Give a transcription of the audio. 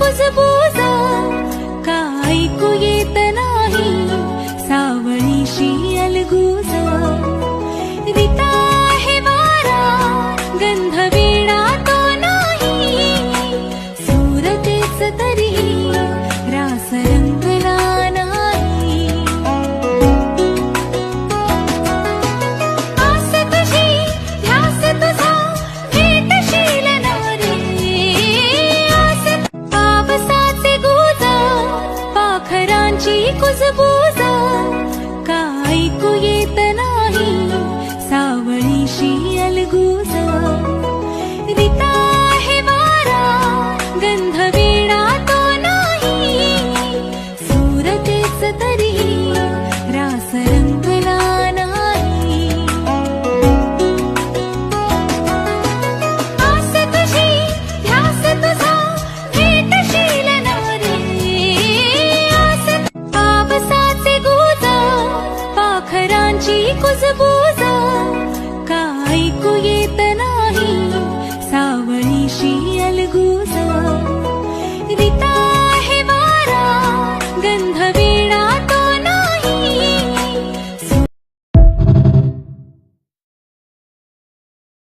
कुजबूज का ऐकू येत नाही सावळीशी अलगूज रिता आहे वारा गंध वेडा तो नाही सूरतेच तरी रास रंगला नाही आस तुझी ध्यास तुझा भेटशील ना रे आस पावसाचे गुज पाखरांची कुजबूज का ऐकू येत नाही सावळीशी अलगूज रिता आहे वारा गंध वेडा तो नाही सूरतेच तरी रास रंगला नाही आस तुझी ध्यास तुझा भेटशील ना रे आस पावसाचे गुज पाखरांची कुजबूज